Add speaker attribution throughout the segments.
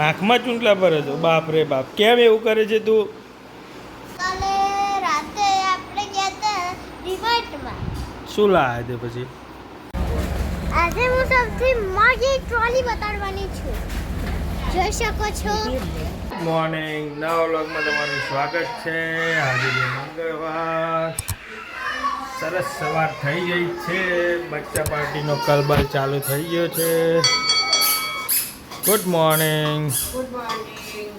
Speaker 1: આંખમાં ચૂંટલા પર હતો. બાપ રે બાપ, કેમ એવું કરે છે તું?
Speaker 2: કાલે રાતે આપણે ગયા હતા ડિમાર્ટમાં.
Speaker 1: શું લાયા તે પછી?
Speaker 2: આજે હું સૌથી મોટી ટ્રોલી બતાડવાની છું. જોઈ શકો છો.
Speaker 1: મોર્નિંગ નવા વ્લોગમાં તમારું સ્વાગત છે. આજે મંગળવાર, સરસ સવાર થઈ ગઈ છે. બચ્ચા પાર્ટીનો કલબલ ચાલુ થઈ ગયો છે. Good morning.
Speaker 3: Good morning.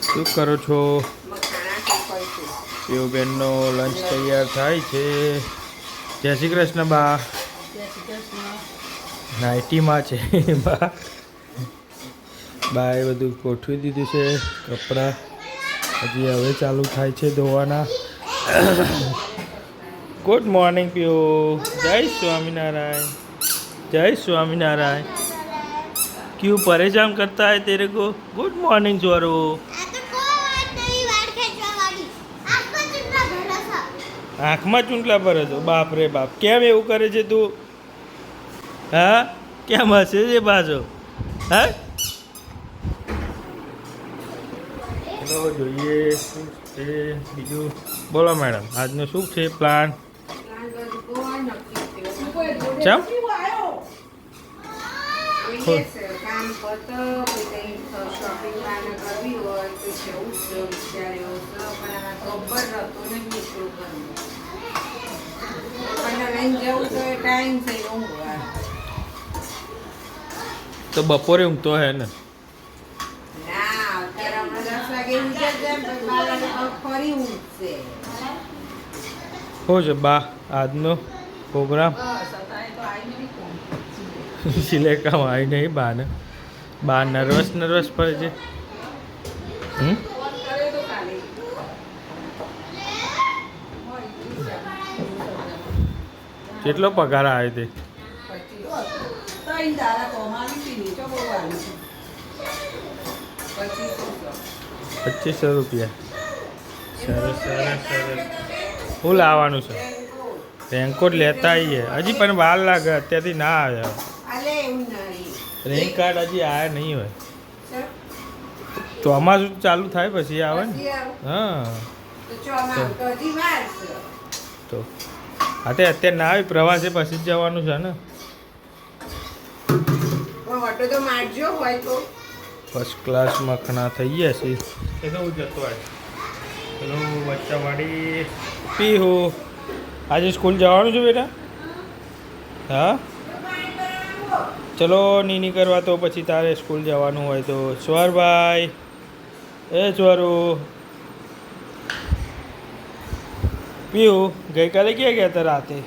Speaker 1: શું કરો છો?
Speaker 3: મખાણા શેકું છું.
Speaker 1: શિવબેનનો લંચ તૈયાર થાય છે. જય શ્રી કૃષ્ણ બા.
Speaker 3: જય શ્રી કૃષ્ણ.
Speaker 1: નાઇટીમાં છે બા. બાએ બધું ગોઠવી દીધું છે. કપડાં હજી હવે ચાલુ થાય છે ધોવાના. ગુડ મોર્નિંગ પીઓ. જય स्वामीनारायण. जय स्वामीनारायण. क्यों परेशान करता है तेरे को? गुड मॉर्निंग जोरो. આંખમાં ચૂંટલા પર હતો. બાપ રે બાપ, કેમ એવું કરે છે તું? હા, કેમ હશે છે પાછો? હા, ચલો જોઈએ શું છે બીજું. બોલો મેડમ, આજનો શું છે પ્લાન? ચમ
Speaker 3: કામ કરતો શોપિંગ કરવી હોય તો જવું છે વિચાર્યો હતો પણ ખબર હતો ને શું કરવું પણ લઈને જવું તો એ ટાઈમ થઈ ઊંઘવા
Speaker 1: તો બપોરે ઊંઘતો હે ને?
Speaker 3: ના અત્યારે હમણાં 10 વાગે ઊંઘે છે પણ 12 વાગે ફરી ઊંઘશે.
Speaker 1: શું છે બા આજનો પ્રોગ્રામ?
Speaker 3: બસ અત્યારે તો આવી નહીં કોણ
Speaker 1: સિલેકામાં આવી નહીં બાને. બા નર્વસ પડે છે.
Speaker 3: ફોન કર્યો તો કાલે
Speaker 1: કેટલો પગાર આવ્યો તે?
Speaker 3: 3 દાડા કોમાવી પીની તો બહુ આવી છે
Speaker 1: 2500 રૂપિયા. સરસ સરસ સરસ. શું લાવવાનું છે? રેનકોટ લેતા આવીએ. હજી પણ વાર લાગે, અત્યારથી ના આવ્યા.
Speaker 3: અલે એવું નહીં
Speaker 1: રેન કાર્ડ હજી આવ્યા નહીં હોય.
Speaker 3: સર
Speaker 1: ચોમાસું ચાલુ થાય પછી આવે ને.
Speaker 3: પછી આવું
Speaker 1: હા
Speaker 3: તો ચોમાસું તો હજી વાર છે
Speaker 1: તો હા તે અત્યારે ના આવી, પ્રવાસે પછી જ જવાનું છે ને.
Speaker 3: પણ ઓટો તો મારજો હોય તો
Speaker 1: ફર્સ્ટ ક્લાસ મખણા થઈ ગયા છે. એ તો હું જતો આજ. ચલો બચ્ચાવાળી પીહુ. આજે સ્કૂલ જવાનું છે બેટા? હા ચલો નીની કરવા તો પછી તારે સ્કૂલ જવાનું હોય તો. સ્વરભાઈ, એ સ્વરુ. પીહુ ગઈકાલે ક્યાં ગયા હતા રાતે?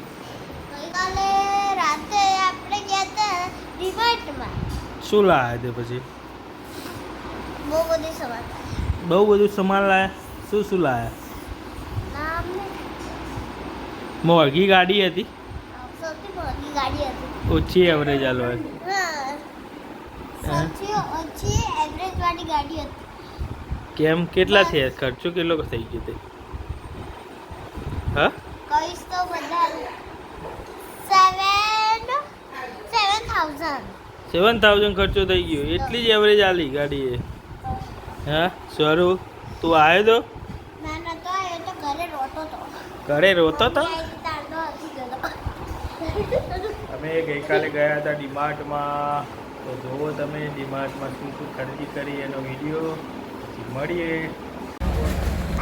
Speaker 2: ગઈકાલે રાતે આપણે ગયા હતા ડિમાર્ટમાં.
Speaker 1: શું લાયા તે પછી?
Speaker 2: બહુ બધી સવાર
Speaker 1: બહુ બધું સામાન લાયા. શું શું લાયા?
Speaker 2: નામ ને
Speaker 1: મોંઘી ગાડી હતી?
Speaker 2: સૌથી મોટી ગાડી હતી.
Speaker 1: ઓછી એવરેજ આલો હોય.
Speaker 2: હા, સૌથી ઓછી એવરેજ વાળી ગાડી હતી.
Speaker 1: કેમ, કેટલા થયા? ખર્ચો કેટલો થઈ ગયો તે? હા
Speaker 2: કઈશ તો બધા 7,000
Speaker 1: 7000 ખર્ચો થઈ ગયો. એટલી જ એવરેજ આલી ગાડીએ? હા સ્વરૂ તું આવ્યો તો?
Speaker 2: ના ના તો એ તો ઘરે રોતો તો.
Speaker 1: ઘરે રોતો તો?
Speaker 2: તારનો હતી ગયો.
Speaker 1: અમે ગઈકાલે ગયા હતા ડીમાર્ટમાં. તો જુઓ તમે ડીમાર્ટમાં શું શું ખરીદી કરી એનો વિડીયો. પછી મળીએ.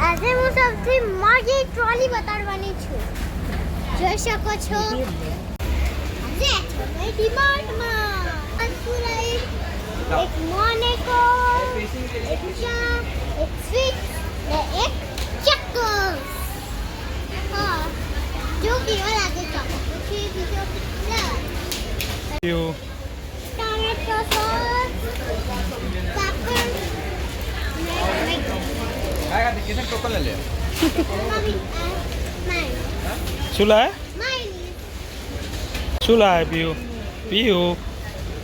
Speaker 2: આજે હું સૌથી મોટી ટ્રોલી બતાડવાની છું. જોઈ શકો છો. આજે અમે ડિમાર્ટમાં અંકુરાઈ એક મોનેકો, એક ચા, એક સ્વીટ ને એક ચક્કર. હા, જો કેવા લાગે છે. પછી બીજો ટમેટો સોસ, પાપડ ને
Speaker 1: શું લાયા? શું લાયા પીયુ? પીયુ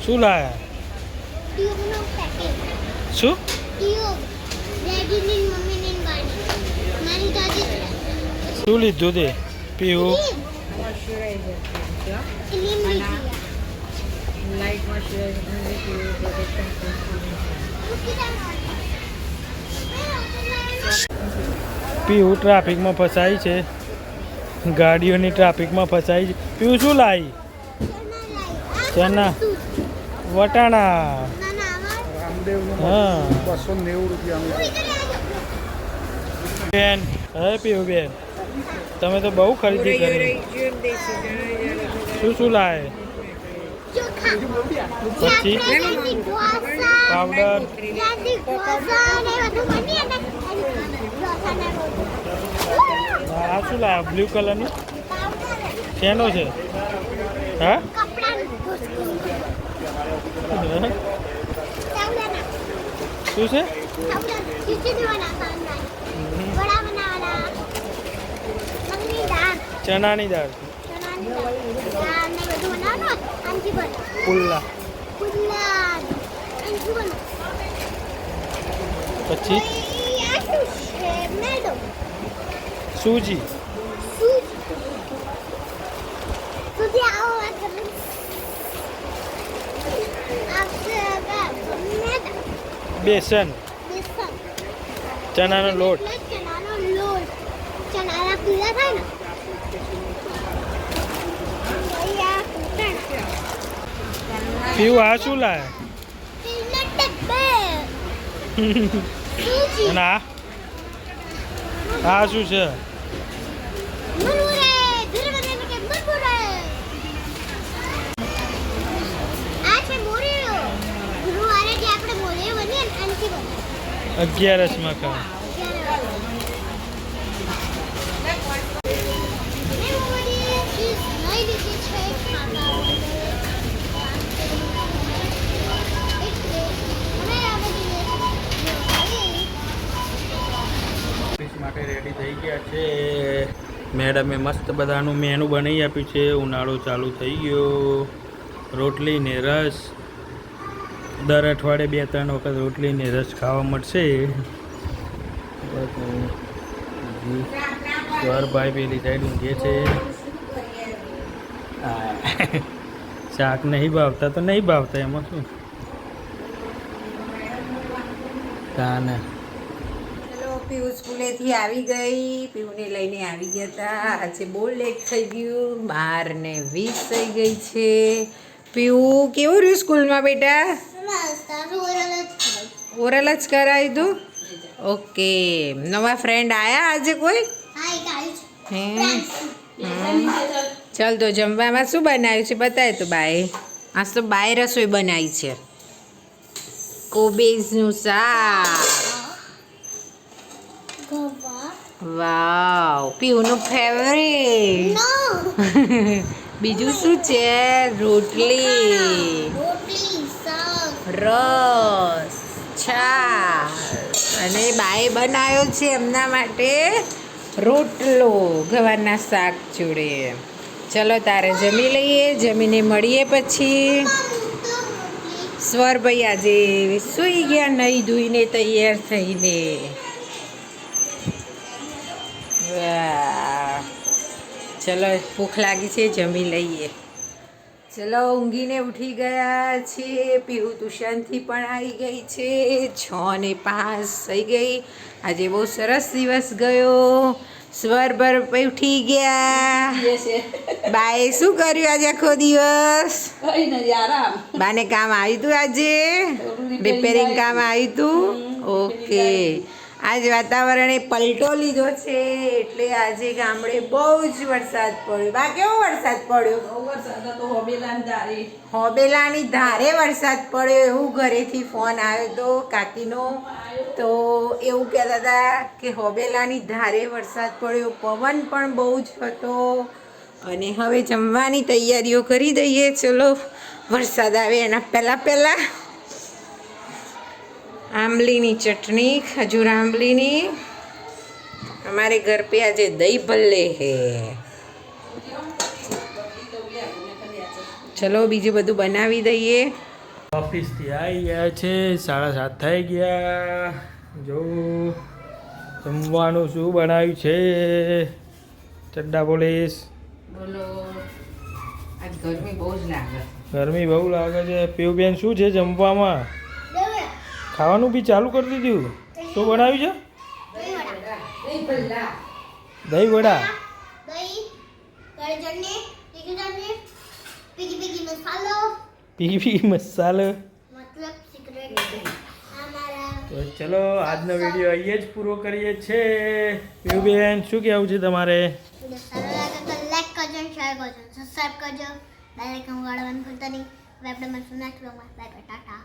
Speaker 1: શું લાયા?
Speaker 2: ટ્યુબનો પેકેટ.
Speaker 1: શું?
Speaker 2: ટ્યુબ. ડેડીની મમ્મીની ગાડી. મારી દાદી
Speaker 1: શું લીધું તે પીયુ?
Speaker 2: ક્રીમ લીધી.
Speaker 3: લાઈટ મોઇશ્ચરાઇઝર પ્રોટેક્શન
Speaker 1: પીવું ટ્રાફિકમાં ફસાઈ છે, ગાડીઓની ટ્રાફિકમાં ફસાઈ છે. પીવું શું લાવી? ચના વટાણા. હા બેન, હે પીવું બેન, તમે તો બહુ ખરીદી કરી. શું લાવે? પછી પાવડર. આ શું લાવે? બ્લુ કલરનું શેનો છે? હા શું છે? ચણાની દાળ. પુલ્લા. પછી સૂજી. બેસન. ચણાનો લોટ.
Speaker 2: ચણાના પીળા થાય ને
Speaker 1: પીવું આ શું લાવે? અને આ શું છે? અગિયારસમાં ખા. માટે રેડી થઈ ગયા છે. મેડમે મસ્ત બધાનું મેનુ બનાવી આપ્યું છે. ઉનાળો ચાલુ થઈ ગયો. રોટલી ને રસ. દર અઠવાડિયે 2-3 વખત રોટલી ને રસ ખાવા મળશે. ભાઈ પેલી સાઈડ ઊંઘે છે. શાક નહીં ભાવતા તો નહીં ભાવતા, એમાં શું? કાને
Speaker 3: પીવું સ્કૂલેથી આવી ગઈ, પીવુંને લઈને આવી ગયા હતા. આજે બહુ લેટ થઈ ગયું, 12:20 થઈ ગઈ છે. પીવું કેવું રહ્યું સ્કૂલમાં બેટા? ઓરલ જ કરાવી તું? ઓકે. નવા ફ્રેન્ડ આયા આજે કોઈ? હે ચાલ તો જમવામાં શું બનાવ્યું છે બતાય તો. બાય આજ તો બાય રસોઈ બનાવી છે. કોબીજનું શાક. વાવ, પીવુંનું ફેવરેટ. બીજું શું છે? રોટલી, રસ, છાશ અને બાએ બનાવ્યો છે એમના માટે રોટલો ગવારના શાક જોડે. ચલો તારે જમી લઈએ, જમીને મળીએ પછી. સ્વરભાઈ આજે સૂઈ ગયા નહીં ધોઈને તૈયાર થઈને. ચલો ભૂખ લાગી છે, જમી લઈએ. ચલો ઊંઘીને ઉઠી ગયા છીએ. પીવું ટ્યુશનથી પણ આવી ગઈ છે. 6:05 થઈ ગઈ. આજે બહુ સરસ દિવસ ગયો. સ્વરભર ઉઠી ગયા. બાએ શું કર્યું આજે આખો દિવસ? બાને કામ આવ્યું હતું આજે? રિપેરિંગ કામ આવ્યું હતું? ઓકે. આજ વાતાવરણે પલટો લીધો છે એટલે આજે ગામડે બહુ જ વરસાદ પડ્યો. બા કેવો વરસાદ પડ્યો? હોબેલાની ધારે વરસાદ પડ્યો એવું ઘરેથી ફોન આવ્યો હતો કાકીનો. તો એવું કહેતા હતા કે હોબેલાની ધારે વરસાદ પડ્યો, પવન પણ બહુ જ હતો. અને હવે જમવાની તૈયારીઓ કરી દઈએ. ચલો વરસાદ આવે એના પહેલાં આંબલીની ચટણી, ખજૂર આંબલીની. हमारे घर पे आज दही भल्ले है. ચલો બીજું બધું બનાવી દઈએ.
Speaker 1: ઓફિસથી આવી ગયા છે, 7:30 થઈ ગયા. જો જમવાનું શું બનાવ્યું છે? ચડ્ડા પોલીસ.
Speaker 3: બોલો. આજ ગરમી બહુ જ લાગે.
Speaker 1: ગરમી બહુ લાગે છે. પીવબેન શું છે જમવામાં? ખાવાનું બી ચાલુ કરી દીધું. શું બનાવ્યું છે? દહીં વડા.
Speaker 2: દહીં કાળી ચટણી તીખી ચટણી પીકી મસાલો
Speaker 1: પીવી મસાલો.
Speaker 2: મતલબ સિક્રેટ અમારા
Speaker 1: તો ચલો આજનો વિડીયો અહીંયા જ પૂરો કરીએ છીએ. પીવુબેન શું કહેવું છે તમારે?
Speaker 2: વિડીયો સારો લાગે તો લાઈક કરજો શેર કરજો સબસ્ક્રાઇબ કરજો બેલ આઇકન વગાડવાનું ભૂલતા નહીં. હવે આપણે મળશું નેક્સ્ટ વ્લોગમાં. Bye bye Tata.